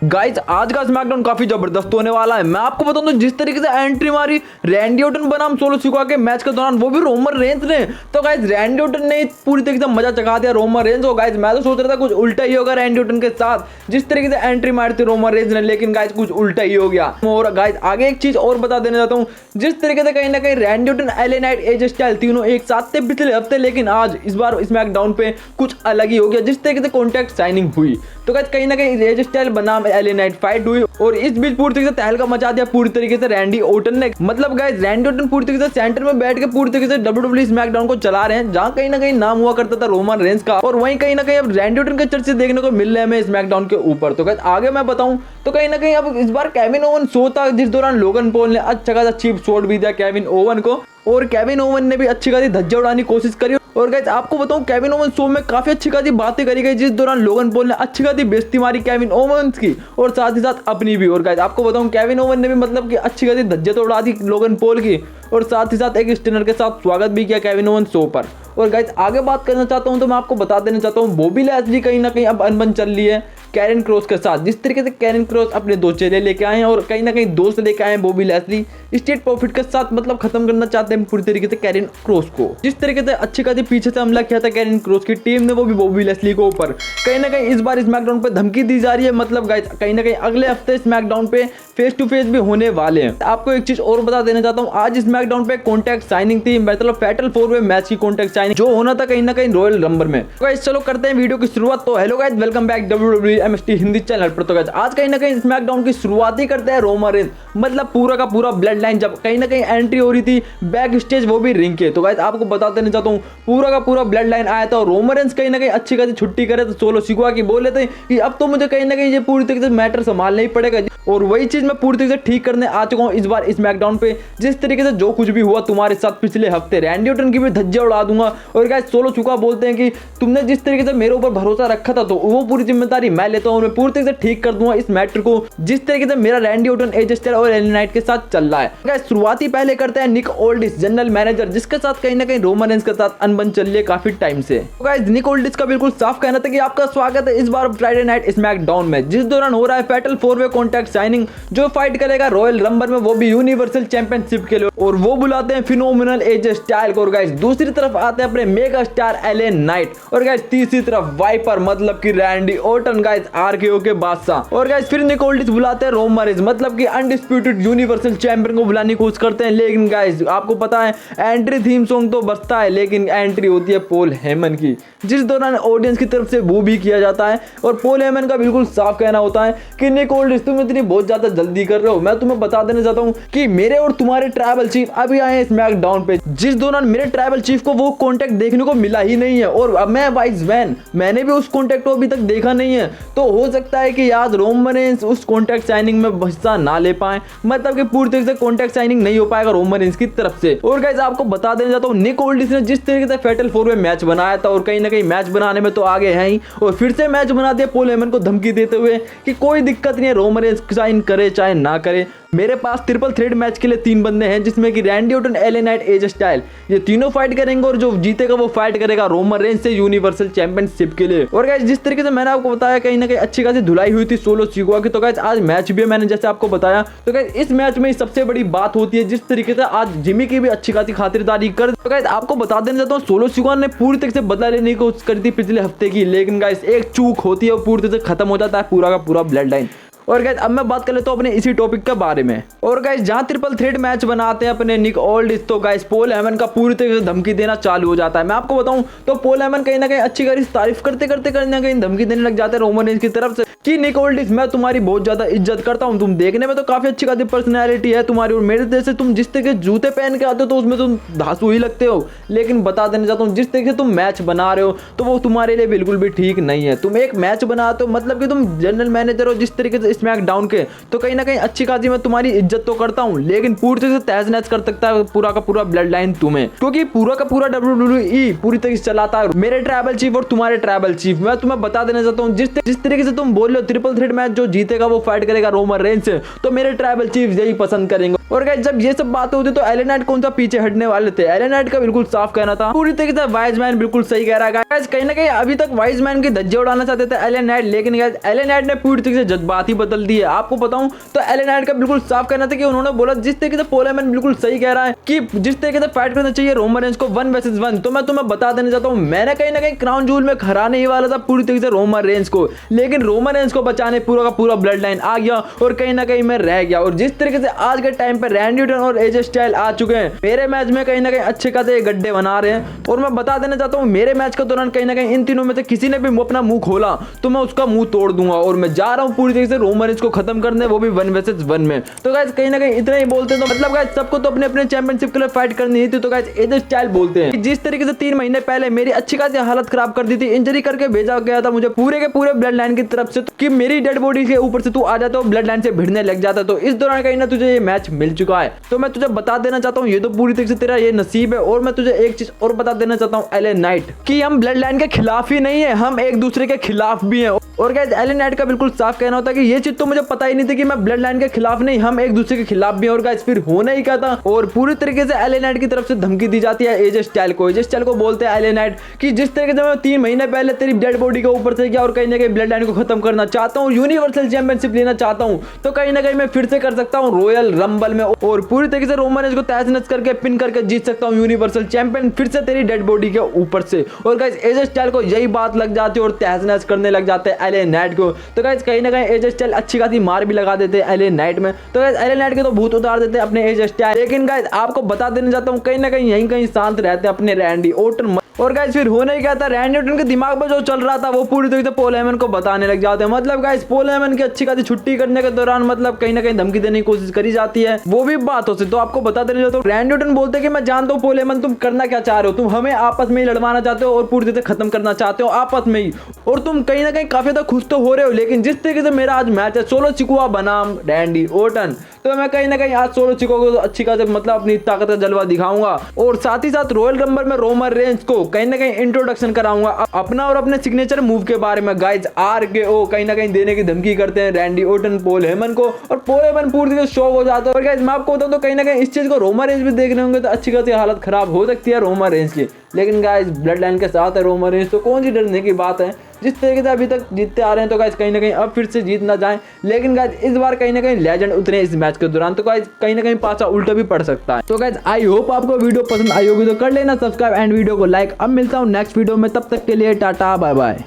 Guys आज का SmackDown काफी जबरदस्त होने वाला है। मैं आपको बताऊं तो जिस तरीके से एंट्री मारी रैंडी ऑर्टन बनाम सोलो सिकोआ के मैच के दौरान, वो भी रोमन रेंज ने, तो गाइस रैंडी ऑर्टन ने पूरी तरीके से मजा चखा दिया रोमन रेंज को। गाइस मैं तो सोच रहा था कुछ उल्टा ही होगा रैंडी ऑर्टन के साथ, जिस तरीके से एंट्री मारी थी रोमन रेंज ने, लेकिन गाइस कुछ उल्टा ही हो गया। और गाइस आगे एक चीज और बता देना चाहता हूँ, जिस तरीके से कहीं ना कहीं रैंडी ऑर्टन, एले नाइट, एजे स्टाइल तीनों एक साथ थे पिछले हफ्ते, लेकिन आज इस बार स्मैकडाउन पे कुछ अलग ही हो गया। जिस तरीके से कॉन्ट्रैक्ट साइनिंग हुई तो गाइस कहीं ना कहीं एजे स्टाइल बनाम एले नाइट फाइट हुई और इस बीच पूरी तरीके से तहलका मचा दिया पूरी तरीके से रैंडी ऑर्टन ने। मतलब गाइस रैंडी ऑर्टन पूरी तरीके से सेंटर में बैठ के पूरी तरीके से डब्ल्यूडब्ल्यूई स्मैकडाउन को चला रहे हैं, जहां कहीं ना कहीं नाम हुआ करता था रोमन रेंज का, और वहीं कहीं ना कहीं अब रैंडी ऑर्टन के चर्चे देखने को मिल रहे हैं हमें स्मैकडाउन के ऊपर। तो गाइस आगे मैं बताऊं तो कहीं ना कहीं अब इस बार केविन ओवन शो था, जिस दौरान लोगन पॉल ने अच्छा खासा चीप शॉट भी दिया केविन ओवन को, और केविन ओवन ने भी अच्छी खासी धज्जियां उड़ाने की कोशिश करी। और गाइस आपको बताऊं केविन ओवन शो में काफी अच्छी खासी बातें करी गई, जिस दौरान लोगन पॉल ने अच्छी खासी बेइज्जती मारी केविन ओवन की और साथ ही साथ अपनी भी। और गाइस आपको बताऊं केविन ओवन ने भी मतलब कि अच्छी खासी धज्जियां तो उड़ा दी लोगन पॉल की, और साथ ही साथ एक स्टिनर के साथ स्वागत भी किया केविन ओवन शो पर। और गाइस आगे बात करना चाहता हूं तो मैं आपको बता देना चाहता हूं बॉबी लैशली कहीं ना कहीं अब अनबन चल रही है कैरन क्रॉस के साथ। जिस तरीके से कैरन क्रॉस अपने दो चेहरे लेके आए हैं और कहीं ना कहीं दोस्त लेके आए हैं बॉबी लैशली स्ट्रीट प्रॉफिट के साथ, मतलब खत्म करना चाहते हैं पूरी तरीके से कैरन क्रॉस को। जिस तरीके से अच्छी खासी पीछे से हमला किया था कैरन क्रॉस की टीम ने, वो भी बॉबी लैशली के ऊपर, कहीं ना कहीं इस बार स्मैकडाउन पे धमकी दी जा रही है। मतलब गाइस कहीं ना कहीं अगले हफ्ते स्मैकडाउन पे फेस टू फेस भी होने वाले हैं। आपको एक चीज और बता देना चाहता हूँ, आज स्मैकडाउन पे कॉन्ट्रैक्ट साइनिंग थी, मतलब फैटल 4-वे मैच की कॉन्ट्रैक्ट साइनिंग जो होना था कहीं ना कहीं रॉयल रंबर में। तो गाइस चलो करते हैं वीडियो की शुरुआत। तो hello guys, welcome back WWE MST Hindi channel पर। तो गाइस आज कहीं ना कहीं स्मैकडाउन की शुरुआत ही करते हैं रोमन रेंज, मतलब पूरा का पूरा ब्लड लाइन जब कहीं ना कहीं एंट्री हो रही थी बैक स्टेज, वो भी रिंग के। तो गाइस आपको बता देना चाहता हूँ पूरा का पूरा ब्लड लाइन आया था और रोमन रेंज कहीं ना कहीं अच्छी खासी छुट्टी करे तो सोलो सिकोआ की बोले थे कि अब तो मुझे कहीं ना कहीं ये पूरी तरीके से मैटर संभालना ही पड़ेगा, और वही चीज मैं पूरी तरीके से ठीक करने आ चुका हूँ इस बार स्मैकडाउन पे। जिस तरीके से जो कुछ भी हुआ तुम्हारे साथ पिछले हफ्ते, रैंडी ऑर्टन की भी धज्जियां उड़ा दूंगा। और गाइस सोलो सिकोआ बोलते हैं कि तुमने जिस तरीके से मेरे ऊपर भरोसा रखा था तो वो पूरी जिम्मेदारी मैं लेता हूँ, मैं पूरी तरीके से ठीक कर दूंगा इस मैटर को, जिस तरीके से मेरा रैंडी ऑर्टन, एजे स्टाइल और एले नाइट के साथ चल रहा है। गाइस शुरुआती पहले करते हैं निक ओल्डिस, जनरल मैनेजर, जिसके साथ कहीं ना कहीं रोमन रेंज के साथ अनबन चल रही है काफी टाइम से। तो गाइस निक ओल्डिस का बिल्कुल साफ कहना था कि आपका स्वागत है इस बार फ्राइडे नाइट स्मैकडाउन में, जिस दौरान हो रहा है फैटल 4-वे कॉन्ट्रैक्ट साइनिंग, जो फाइट करेगा रॉयल रंबर में, वो भी यूनिवर्सल चैंपियनशिप के लिए, और वो बुलाते हैं फिनोमिनल एजे स्टाइल को। और गाइस दूसरी तरफ आते हैं अपने मेगा स्टार एले नाइट, और गाइस तीसरी तरफ वाइपर मतलब कि रैंडी ऑर्टन, गाइस आरकेओ के बादशाह। और गाइस फिर निक ओल्डिस बुलाते हैं रोमन रेंज, मतलब कि अनडिस्प्यूटेड यूनिवर्सल चैंपियन को बुलाने की कोशिश करते हैं। लेकिन गाइस आपको पता है एंट्री थीम सॉन्ग तो बजता है, लेकिन एंट्री होती है पॉल हेमन की, जिस दौरान ऑडियंस की तरफ से वो भी किया जाता है। और पॉल हेमन का बिल्कुल साफ कहना होता है कि निक ओल्डिस तुम इतनी बहुत ज्यादा जल्दी कर रहे हो। मैं तुम्हें बता देना चाहता हूं कि मेरे और तुम्हारे ट्राइबल चीफ अभी आए हैं स्मैकडाउन पे, जिस दौरान मेरे ट्राइबल चीफ को वो कॉन्टैक्ट देखने को मिला ही नहीं है, और अब मैं वाइस मैन, मैंने भी उस कॉन्टैक्ट को अभी तक देखा नहीं है। तो हो सकता है कि आज रोमन रेंज उस कॉन्टैक्ट साइनिंग में हिस्सा ना ले पाए, मतलब कि पूरी तरीके से कॉन्टैक्ट साइनिंग नहीं हो पाएगा रोमन रेंज की तरफ से। और गाइस आपको बता देना चाहता हूं निक ओल्डिस ने जिस तरीके से फैटल 4-वे मैच बनाया था, और कहीं ना कहीं मैच बनाने में तो आगे है ही, और फिर से मैच बना दिया पॉल हेमन को धमकी देते हुए कि कोई दिक्कत नहीं है, रोमन रेंज साइन करे चाहे ना करे, मेरे पास ट्रिपल थ्रेड मैच के लिए 3 बंदे हैं, जिसमें कि रैंडी ऑर्टन, एले नाइट, एजे स्टाइल, ये तीनों फाइट करेंगे, और जो जीतेगा वो फाइट करेगा रोमन रेंज से यूनिवर्सल चैंपियनशिप के लिए। और गाइस जिस तरीके से मैंने आपको बताया कहीं ना कहीं अच्छी खासी धुलाई हुई थी सोलो सिकोआ की, तो गाइस आज मैच भी है मैंने जैसे आपको बताया। तो गाइस इस मैच में सबसे बड़ी बात होती है जिस तरीके से आज जिमी की भी अच्छी खासी खातिरदारी कर। तो गाइस आपको बता देना चाहता हूँ सोलो सिकोआ ने पूरी तरीके से बदला लेने की कोशिश करी थी पिछले हफ्ते की, लेकिन गाइस एक चूक होती है और पूरी तरह से खत्म हो जाता है पूरा का पूरा ब्लड लाइन। और गाइस अब मैं बात कर लेता हूं अपने इसी टॉपिक के बारे में। और गाइस जहां ट्रिपल थ्रेड मैच बनाते हैं अपने निक ओल्डिस, तो गाइस पॉल हेमन का पूरी तरीके से धमकी देना चालू हो जाता है। मैं आपको बताऊं तो पॉल हेमन कहीं ना कहीं अच्छी खासी तारीफ करते करते कहीं ना कहीं धमकी देने लग जाते हैं रोमन रेंज की तरफ से कि निक ओल्डिस मैं तुम्हारी बहुत ज्यादा इज्जत करता हूं, तुम देखने में तो काफी अच्छी खासी पर्सनैलिटी है तुम्हारी, और मेरे जैसे तुम जिस तरीके जूते पहन के आते हो तो उसमें तुम धांसू ही लगते हो, लेकिन बता देना चाहता हूँ जिस तरीके से तुम मैच बना रहे हो तो वो तुम्हारे लिए बिल्कुल भी ठीक नहीं है। तुम एक मैच बनाते हो, मतलब कि तुम जनरल मैनेजर हो जिस तरीके से स्मैकडाउन के, तो कहीं ना कहीं अच्छी खासी मैं तुम्हारी इज्जत तो करता हूं, लेकिन पूरी तरह से तहस नहस कर सकता है पूरा का पूरा ब्लड लाइन तुम्हें, क्योंकि पूरा का पूरा डब्ल्यूडब्ल्यूई पूरी तरीके से चलाता है मेरे ट्राइबल चीफ और तुम्हारे ट्राइबल चीफ। मैं तुम्हें बता देना चाहता हूं जिस तरीके से तुम बोल रहे हो ट्रिपल थ्रेड मैच जो जीतेगा वो फाइट करेगा रोमन रेंज से, तो मेरे ट्राइबल चीफ यही पसंद करेंगे। और गाइस जब ये सब बातें होती तो एलए नाइट कौन सा पीछे हटने वाले थे। एलए नाइट का बिल्कुल साफ कहना था, पूरी तरीके से वाइज मैन बिल्कुल सही कह रहा है गाइस। कहीं ना कहीं अभी तक वाइज मैन के धज्जे उड़ाना चाहते थे एलए नाइट, लेकिन गाइस एलए नाइट ने पूरी तरीके से जज्बात ही बदल दी है। आपको बताऊं तो एलए नाइट का बिल्कुल साफ कहना था कि उन्होंने बोला जिस तरीके से पोल हेमन बिल्कुल सही कह रहा है कि जिस तरीके से फाइट करना चाहिए रोमन रेंज को 1 वर्सेस 1, तो मैं तुम्हें बता देना चाहता हूं मैंने कहीं ना कहीं क्राउन जूल में हराने ही वाला था पूरी तरीके से रोमन रेंज को, लेकिन रोमन रेंज को बचाने पूरा का पूरा ब्लड लाइन आ गया और कहीं ना कहीं मैं रह गया। और जिस तरीके से आज के टाइम पे रैंडी ऑर्टन और एजे स्टाइल आ चुके हैं मेरे मैच में, कहीं ना कहीं अच्छे खासे गड्ढे बना रहे हैं। और मैं बता देना चाहता हूं मेरे मैच के दौरान कहीं ना कहीं इन तीनों में से किसी ने भी अपना मुंह खोला तो मैं उसका मुंह तोड़ दूंगा। और मैं जा रहा हूं पूरी तरीके से रोमन रेंज को खत्म करने, वो भी 1 वर्सेस 1 में। तो गाइस कहीं ना कहीं इतना ही बोलते हैं, तो मतलब गाइस सबको तो अपने अपने चैंपियनशिप के लिए फाइट करनी थी। तो गाइस एजे स्टाइल बोलते हैं जिस तरीके से 3 महीने पहले मेरी अच्छी खासी हालत खराब कर दी थी, इंजरी करके भेजा गया था मुझे पूरे के पूरे ब्लड लाइन की तरफ से कि मेरी डेड बॉडी के ऊपर से तू आ जाता हो, ब्लड लाइन से भिड़ने लग जाता। तो इस दौरान कहीं ना तुझे ये मैच मिल चुका है। तो मैं तुझे बता देना चाहता हूँ ये तो पूरी तरीके से तेरा ये नसीब है। और मैं तुझे एक चीज और बता देना चाहता हूँ एलए नाइट कि हम ब्लड लाइन के खिलाफ ही नहीं है, हम एक दूसरे के खिलाफ भी हैं। और गाइस एलए नाइट का बिल्कुल साफ कहना होता है कि ये चीज तो मुझे पता ही नहीं थी कि मैं ब्लड लाइन के खिलाफ नहीं, हम एक दूसरे के खिलाफ भी हैं। और गाइस फिर होना ही क्या था, और पूरी तरीके से एलए नाइट की तरफ से धमकी दी जाती है एजे स्टाइल को। एजे स्टाइल को बोलते हैं एलए नाइट कि जिस तरीके से मैं 3 महीने पहले तेरी डेड बॉडी के ऊपर से गया और कहीं ना कहीं ब्लड लाइन को खत्म करना चाहता हूँ, यूनिवर्सल चैंपियनशिप लेना चाहता हूँ, तो कहीं ना कहीं मैं फिर से कर सकता हूँ रॉयल रंबल में और पूरी तरीके से रोमन रेंज को तहस नहस करके पिन करके जीत सकता हूँ यूनिवर्सल चैंपियन फिर से तेरी डेड बॉडी के ऊपर से। और गाइस एजे स्टाइल को यही बात लग जाती है और तहस नहस करने लग जाते हैं एलए नाइट को। तो गाइस कहीं ना कहीं एजे स्टाइल अच्छी खासी मार भी लगा देते हैं एलए नाइट में। तो गाइस एलए नाइट के तो भूत उतार देते हैं अपने एजे स्टाइल, लेकिन गाइस आपको बता देना चाहता हूँ कहीं ना कहीं यहीं कहीं शांत रहते हैं अपने रैंडी ऑर्टन। और गाइस फिर होने ही क्या था, रैंडी ऑर्टन के दिमाग में जो चल रहा था वो पूरी तरीके से पॉल हेमन को बताने लग जाते हैं। मतलब गाइस पॉल हेमन की अच्छी खासी छुट्टी करने के दौरान मतलब कहीं ना कहीं धमकी देने की कोशिश करी जाती है, वो भी बातों से। तो आपको बता देना चाहता हूँ रैंडी ऑर्टन बोलते हैं कि मैं जानता हूँ पॉल हेमन तुम करना क्या चाह रहे हो, तुम हमें आपस में ही लड़वाना चाहते हो और पूरी तरह से खत्म करना चाहते हो आपस में ही, और तुम कहीं ना कहीं काफी ज्यादा खुश तो हो रहे हो। लेकिन जिस तरीके से मेरा आज मैच है सोलो सिकुआ बनाम रैंडी ऑर्टन, तो मैं कहीं ना कहीं आज सोलो सिकुआ को अच्छी खासी मतलब अपनी ताकत का जलवा दिखाऊंगा और साथ ही साथ रॉयल रंबल में रोमन रेंज को कहीं ना कहीं इंट्रोडक्शन कराऊंगा अपना और अपने सिग्नेचर मूव के बारे में। गाइस आरकेओ कहीं ना कहीं देने की धमकी करते हैं रैंडी ऑर्टन पॉल हेमन को और पॉल हेमन पूरी तरह से शॉक हो जाता है। और गाइस मैं आपको बताऊं तो कहीं ना कहीं इस चीज को रोमन रेंज भी देखने होंगे तो अच्छी खासी हालत खराब हो सकती है रोमन रेंज की। लेकिन गाइस ब्लड लाइन के साथ है रोमन रेंज, तो कौन सी डरने की बात है। जिस तरीके से अभी तक जीतते आ रहे हैं तो गाइस कहीं ना कहीं अब फिर से जीत ना जाए। लेकिन गाइस इस बार कहीं ना कहीं लेजेंड उतरे इस मैच के दौरान, तो गाइस कहीं ना कहीं पासा उल्टा भी पड़ सकता है। तो गाइस आई होप आपको वीडियो पसंद आई होगी, तो कर लेना सब्सक्राइब एंड वीडियो को लाइक। अब मिलता हूँ नेक्स्ट वीडियो में, तब तक के लिए टाटा बाय बाय।